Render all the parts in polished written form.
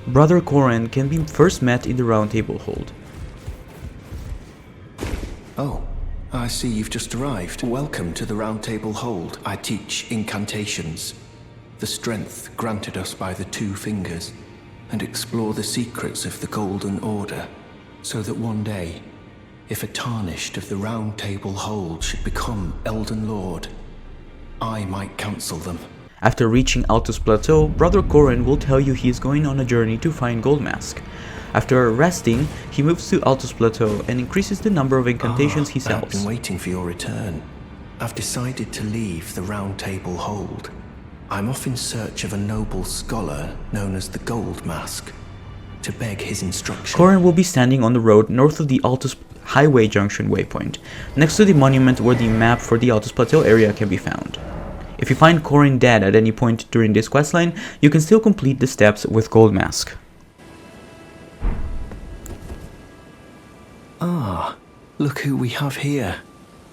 Brother Corhyn can be first met in the Roundtable hold. Oh, I see you've just arrived. Welcome to the Roundtable hold. I teach incantations, the strength granted us by the Two Fingers, and explore the secrets of the Golden Order, so that one day, if a tarnished of the Roundtable hold should become Elden Lord, I might counsel them. After reaching Altus Plateau, Brother Corhyn will tell you he is going on a journey to find Goldmask. After resting, he moves to Altus Plateau and increases the number of incantations he sells. I've been waiting for your return. I've decided to leave the Roundtable hold. I'm off in search of a noble scholar known as the Goldmask, to beg his instruction. Corhyn will be standing on the road north of the Altus Highway Junction waypoint, next to the monument where the map for the Altus Plateau area can be found. If you find Corhyn dead at any point during this questline, you can still complete the steps with Goldmask. Ah, look who we have here.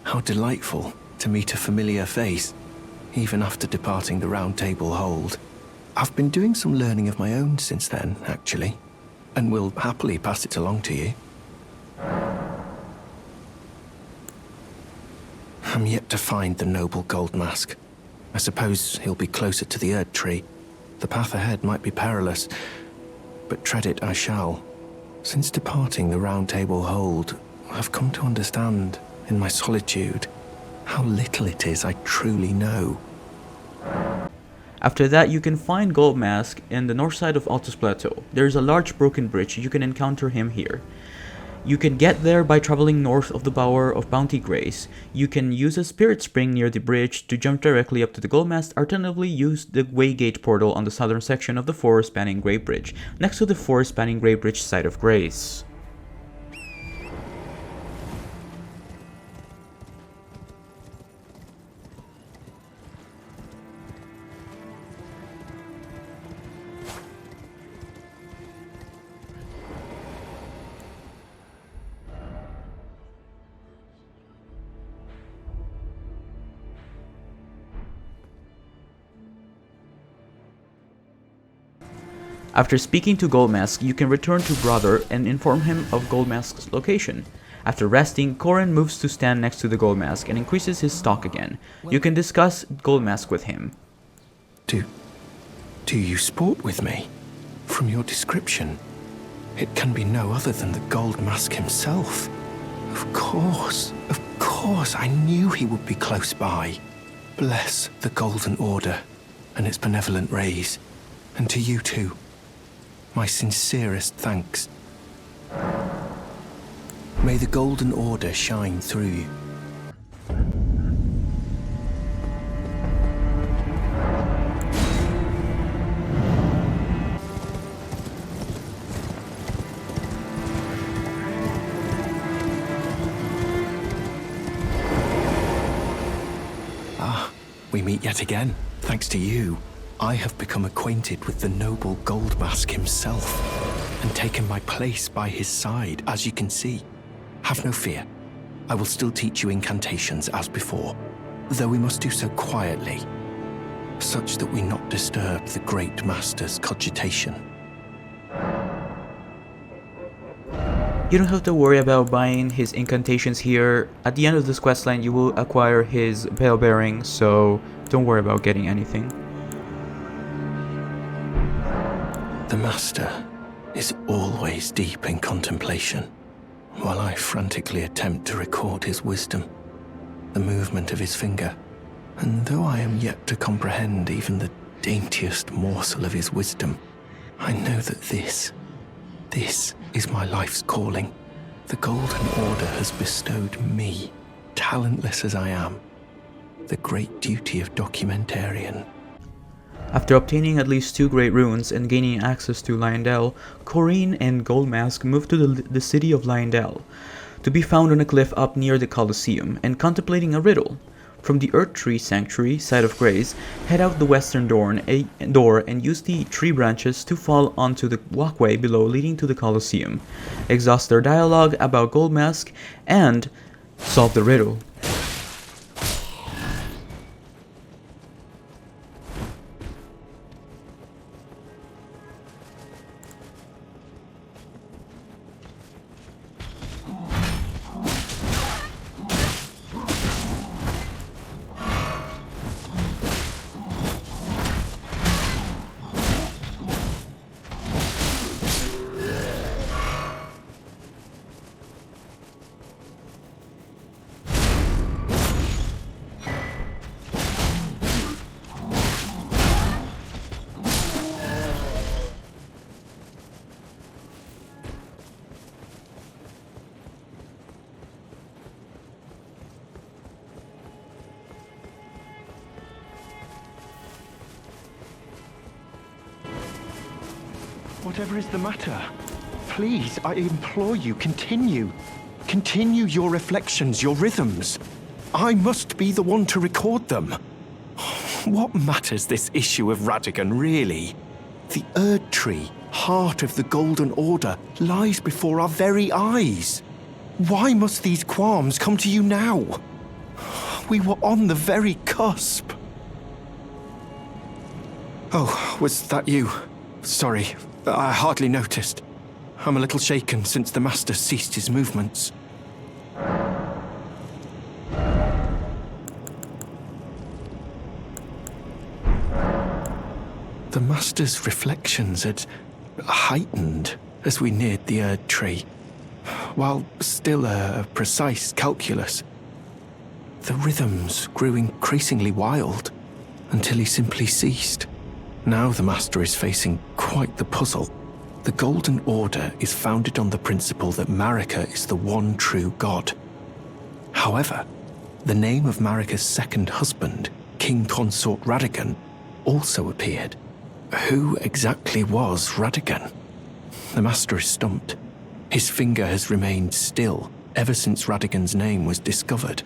How delightful to meet a familiar face, even after departing the Roundtable hold. I've been doing some learning of my own since then, actually, and will happily pass it along to you. I'm yet to find the noble Goldmask. I suppose he'll be closer to the Erdtree. The path ahead might be perilous, but tread it I shall. Since departing the Roundtable hold, I've come to understand, in my solitude, how little it is I truly know. After that, you can find Goldmask in the north side of Altus Plateau. There is a large broken bridge. You can encounter him here. You can get there by traveling north of the Bower of Bounty Grace. You can use a spirit spring near the bridge to jump directly up to the Goldmask. Alternatively, use the Waygate portal on the southern section of the forest-spanning Great Bridge, next to the forest-spanning Great Bridge site of grace. After speaking to Goldmask, you can return to Brother and inform him of Goldmask's location. After resting, Corhyn moves to stand next to the Goldmask and increases his stock again. You can discuss Goldmask with him. Do you sport with me? From your description, it can be no other than the Goldmask himself. Of course, I knew he would be close by. Bless the Golden Order and its benevolent rays, and to you too. My sincerest thanks. May the Golden Order shine through you. We meet yet again, thanks to you. I have become acquainted with the noble Goldmask himself, and taken my place by his side, as you can see. Have no fear. I will still teach you incantations as before, though we must do so quietly, such that we not disturb the great master's cogitation. You don't have to worry about buying his incantations here. At the end of this questline, you will acquire his bell bearing, so don't worry about getting anything. The master is always deep in contemplation, while I frantically attempt to record his wisdom, the movement of his finger. And though I am yet to comprehend even the daintiest morsel of his wisdom, I know that this is my life's calling. The Golden Order has bestowed me, talentless as I am, the great duty of documentarian. After obtaining at least 2 great runes and gaining access to Leyndell, Corhyn and Goldmask move to the city of Leyndell, to be found on a cliff up near the Colosseum, and contemplating a riddle. From the Erdtree Sanctuary, site of grace, head out the western door and use the tree branches to fall onto the walkway below leading to the Colosseum. Exhaust their dialogue about Goldmask and solve the riddle. Whatever is the matter? Please, I implore you, continue. Continue your reflections, your rhythms. I must be the one to record them. What matters this issue of Radagon, really? The Erdtree, heart of the Golden Order, lies before our very eyes. Why must these qualms come to you now? We were on the very cusp. Oh, was that you? Sorry, I hardly noticed. I'm a little shaken since the Master ceased his movements. The Master's reflections had heightened as we neared the Erdtree. While still a precise calculus, the rhythms grew increasingly wild until he simply ceased. Now the Master is facing quite the puzzle. The Golden Order is founded on the principle that Marika is the one true god. However, the name of Marika's second husband, King Consort Radagon, also appeared. Who exactly was Radagon? The Master is stumped. His finger has remained still ever since Radagon's name was discovered.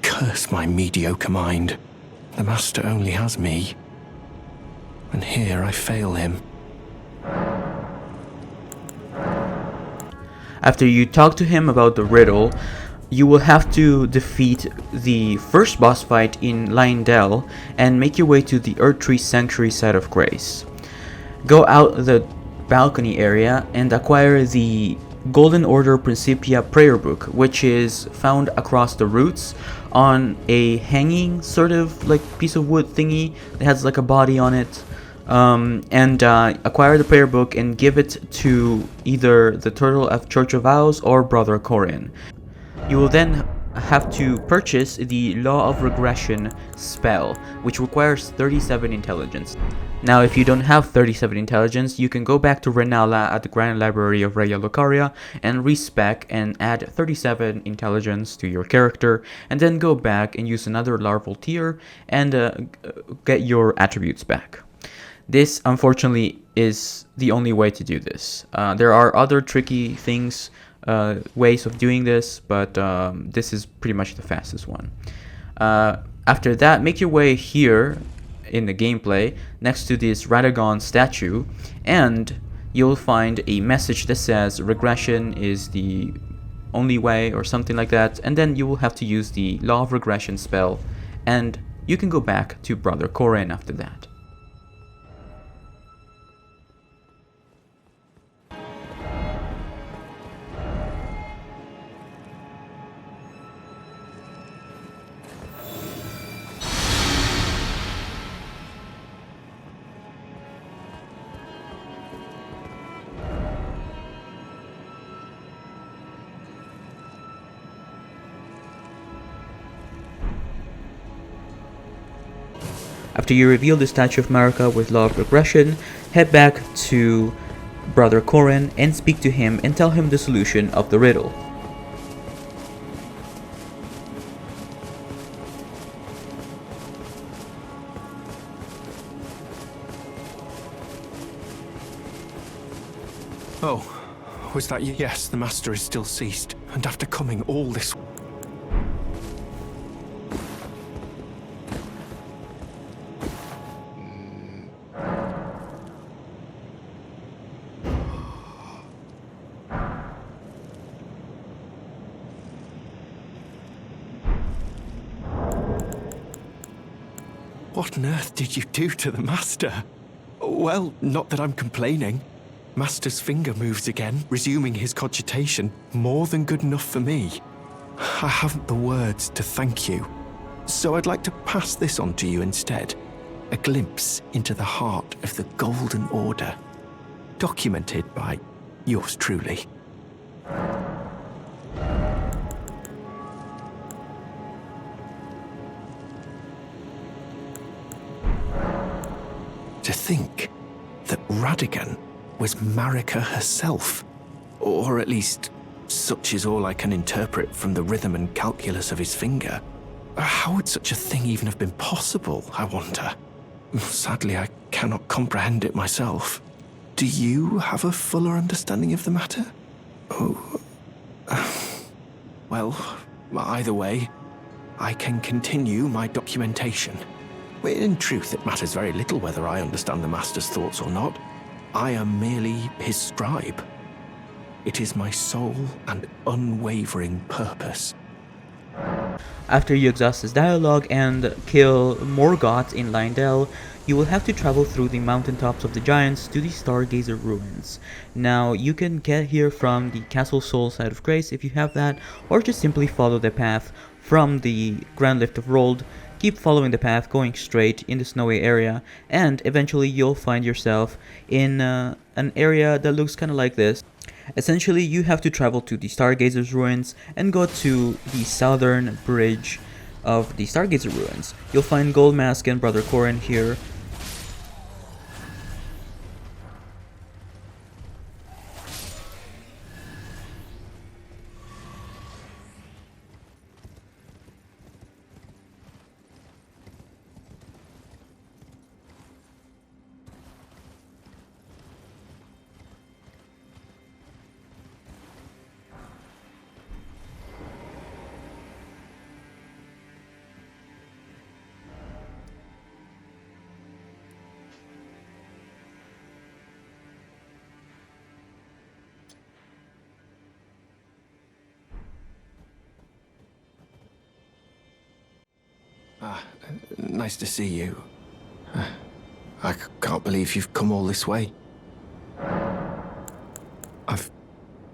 Curse my mediocre mind. The Master only has me. And here I fail him. After you talk to him about the riddle, you will have to defeat the first boss fight in Leyndell and make your way to the Erdtree Sanctuary site of grace. Go out the balcony area and acquire the Golden Order Principia prayer book, which is found across the roots on a hanging sort of like piece of wood thingy that has like a body on it. Acquire the prayer book and give it to either the Turtle of Church of Vows or Brother Corhyn. You will then have to purchase the Law of Regression spell, which requires 37 intelligence. Now, if you don't have 37 intelligence, you can go back to Renala at the Grand Library of Raya Lucaria and respec and add 37 intelligence to your character, and then go back and use another larval tier and get your attributes back. This, unfortunately, is the only way to do this. There are other tricky things, ways of doing this, but this is pretty much the fastest one. After that, make your way here in the gameplay next to this Radagon statue, and you'll find a message that says regression is the only way or something like that, and then you will have to use the Law of Regression spell, and you can go back to Brother Corhyn after that. After you reveal the Statue of Marika with Law of Regression, head back to Brother Corhyn and speak to him and tell him the solution of the riddle. Oh, was that you? Yes, the Master is still ceased, and after coming all this... What on earth did you do to the Master? Well, not that I'm complaining. Master's finger moves again, resuming his cogitation. More than good enough for me. I haven't the words to thank you. So I'd like to pass this on to you instead. A glimpse into the heart of the Golden Order. Documented by yours truly. To think that Radagon was Marika herself. Or at least, such is all I can interpret from the rhythm and calculus of his finger. How would such a thing even have been possible, I wonder? Sadly, I cannot comprehend it myself. Do you have a fuller understanding of the matter? Oh. Well, either way, I can continue my documentation. In truth, it matters very little whether I understand the Master's thoughts or not. I am merely his scribe. It is my sole and unwavering purpose. After you exhaust his dialogue and kill Morgott in Leyndell, you will have to travel through the Mountaintops of the Giants to the Stargazer Ruins. Now, you can get here from the Castle Soul side of Grace if you have that, or just simply follow the path from the Grand Lift of Rold. Keep following the path, going straight in the snowy area, and eventually you'll find yourself in an area that looks kind of like this. Essentially, you have to travel to the Stargazers Ruins and go to the southern bridge of the Stargazer Ruins. You'll find Goldmask and Brother Corhyn here. Nice to see you. I can't believe you've come all this way. I've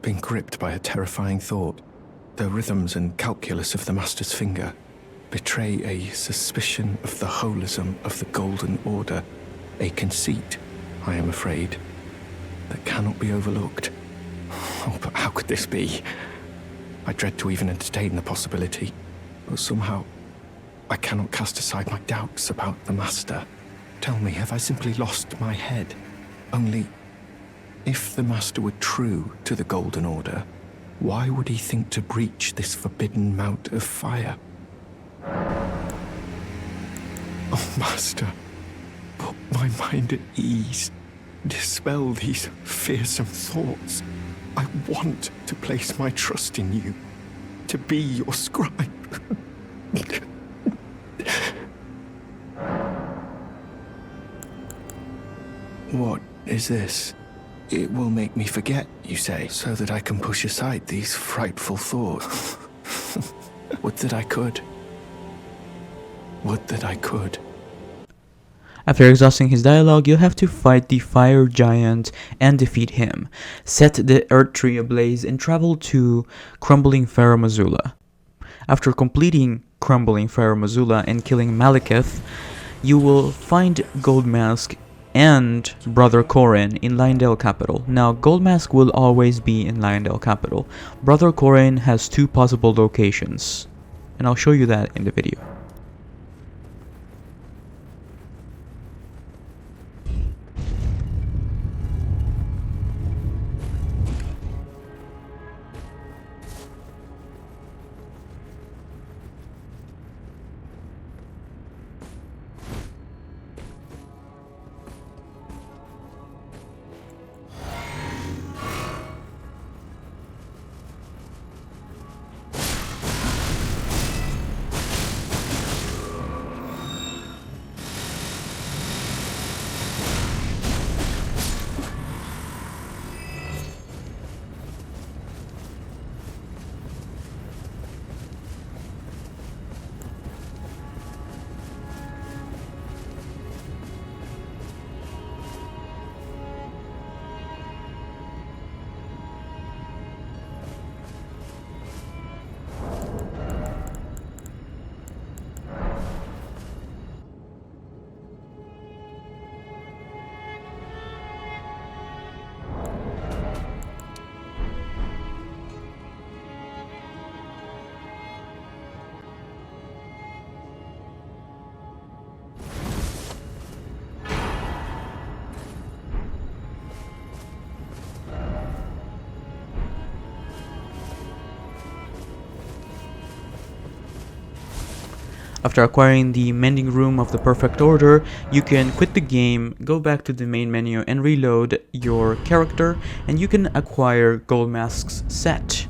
been gripped by a terrifying thought. The rhythms and calculus of the Master's finger betray a suspicion of the holism of the Golden Order, a conceit, I am afraid, that cannot be overlooked. Oh, but how could this be? I dread to even entertain the possibility, but somehow I cannot cast aside my doubts about the Master. Tell me, have I simply lost my head? Only, if the Master were true to the Golden Order, why would he think to breach this forbidden mount of fire? Oh, Master, put my mind at ease. Dispel these fearsome thoughts. I want to place my trust in you, to be your scribe. What is this? It will make me forget, you say, so that I can push aside these frightful thoughts. Would that I could. Would that I could. After exhausting his dialogue, you'll have to fight the fire giant and defeat him. Set the Erdtree ablaze and travel to Crumbling Farum Azula. After completing Crumbling Farum Azula and killing Maliketh, you will find Goldmask and Brother Corhyn in Leyndell capital. Now, Goldmask will always be in Leyndell capital. Brother Corhyn has two possible locations, and I'll show you that in the video. After acquiring the Mending Room of the Perfect Order, you can quit the game, go back to the main menu and reload your character, and you can acquire Goldmask's set.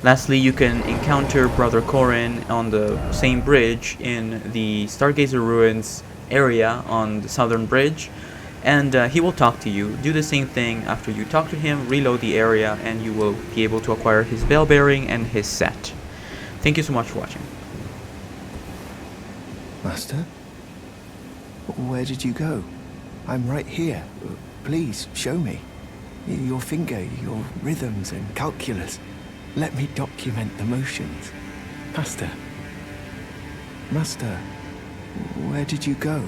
Lastly, you can encounter Brother Corhyn on the same bridge in the Stargazer Ruins area on the southern bridge, and he will talk to you. Do the same thing after you talk to him, reload the area, and you will be able to acquire his bell bearing and his set. Thank you so much for watching. Master? Where did you go? I'm right here. Please, show me. Your finger, your rhythms and calculus. Let me document the motions. Master? Master, where did you go?